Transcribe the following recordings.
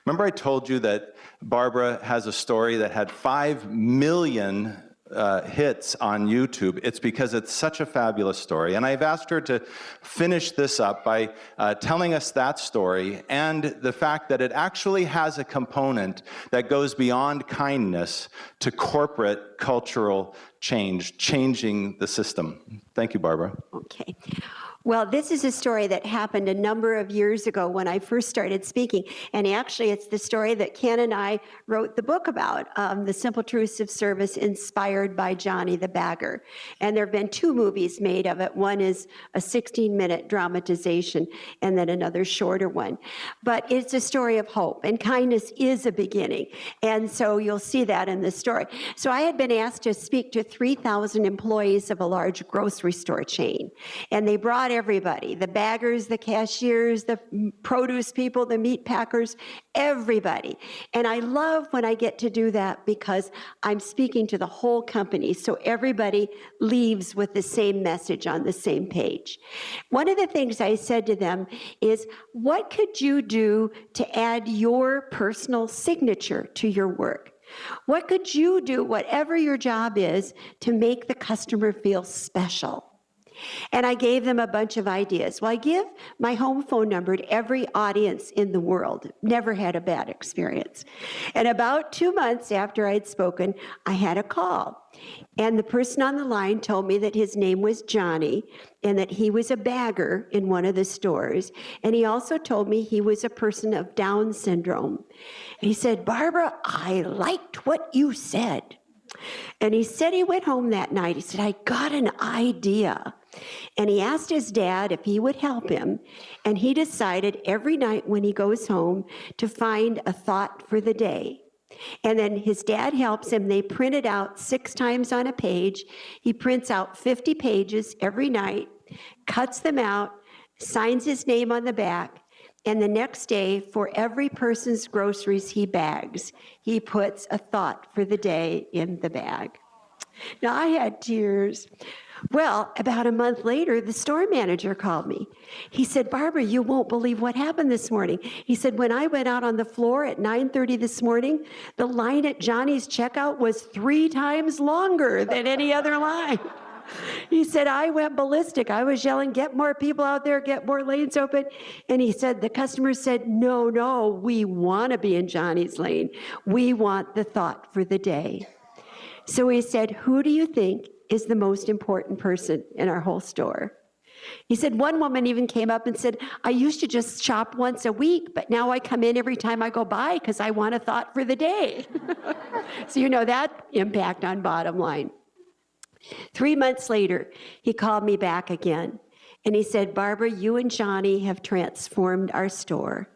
Remember I told you that Barbara has a story that had 5 million hits on YouTube? It's because it's such a fabulous story. And I've asked her to finish this up by telling us that story and the fact that it actually has a component that goes beyond kindness to corporate cultural change, changing the system. Thank you, Barbara. Okay. Well, this is a story that happened a number of years ago when I first started speaking. And actually, it's the story that Ken and I wrote the book about, The Simple Truths of Service, inspired by Johnny the Bagger. And there have been 2 movies made of it. One is a 16-minute dramatization, and then another shorter one. But it's a story of hope, and kindness is a beginning. And so you'll see that in the story. So I had been asked to speak to 3,000 employees of a large grocery store chain. And they brought everybody, the baggers, the cashiers, the produce people, the meat packers, everybody. And I love when I get to do that because I'm speaking to the whole company, so everybody leaves with the same message on the same page. One of the things I said to them is, what could you do to add your personal signature to your work? What could you do, whatever your job is, to make the customer feel special? And I gave them a bunch of ideas. Well, I give my home phone number to every audience in the world. Never had a bad experience. And about 2 months after I'd spoken, I had a call. And the person on the line told me that his name was Johnny and that he was a bagger in one of the stores. And he also told me he was a person of Down syndrome. And he said, "Barbara, I liked what you said." And he said he went home that night. He said, "I got an idea." And he asked his dad if he would help him. And he decided every night when he goes home to find a thought for the day. And then his dad helps him. They print it out 6 times on a page. He prints out 50 pages every night, cuts them out, signs his name on the back. And the next day, for every person's groceries he bags, he puts a thought for the day in the bag. Now, I had tears. Well, about a month later, the store manager called me. He said, "Barbara, you won't believe what happened this morning." He said, "When I went out on the floor at 9:30 this morning, the line at Johnny's checkout was 3 times longer than any other line." He said, "I went ballistic. I was yelling, 'Get more people out there, get more lanes open.'" And he said, the customer said, no, we want to be in Johnny's lane. We want the thought for the day." So he said, "Who do you think is the most important person in our whole store?" He said, one woman even came up and said, "I used to just shop once a week, but now I come in every time I go by because I want a thought for the day." So you know that impact on bottom line. 3 months later, he called me back again, and he said, "Barbara, you and Johnny have transformed our store."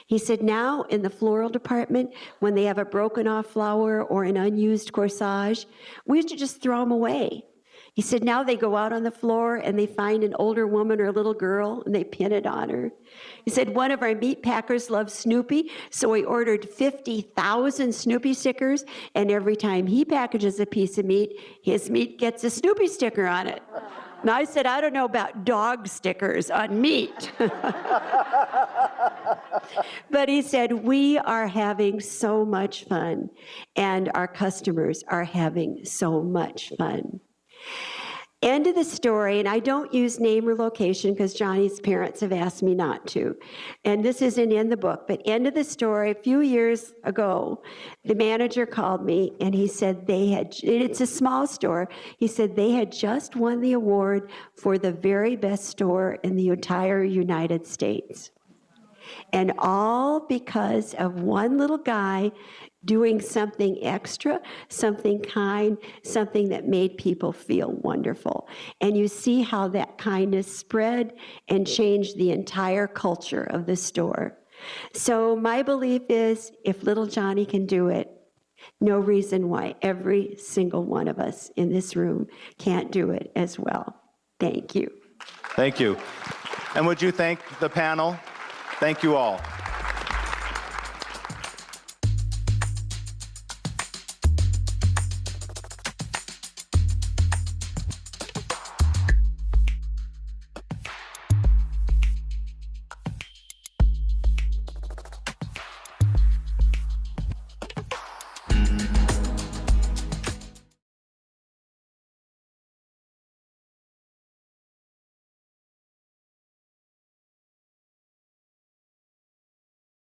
He said, "Now in the floral department, when they have a broken off flower or an unused corsage, we used to just throw them away. He said, now they go out on the floor and they find an older woman or a little girl and they pin it on her." He said, "One of our meat packers loves Snoopy, so he ordered 50,000 Snoopy stickers, and every time he packages a piece of meat, his meat gets a Snoopy sticker on it." Now I said, "I don't know about dog stickers on meat." But he said, "We are having so much fun, and our customers are having so much fun." End of the story, and I don't use name or location because Johnny's parents have asked me not to, and this isn't in the book, but end of the story, a few years ago, the manager called me and he said it's a small store, he said they had just won the award for the very best store in the entire United States. And all because of one little guy doing something extra, something kind, something that made people feel wonderful. And you see how that kindness spread and changed the entire culture of the store. So my belief is, if little Johnny can do it, no reason why every single one of us in this room can't do it as well. Thank you. Thank you. And would you thank the panel? Thank you all.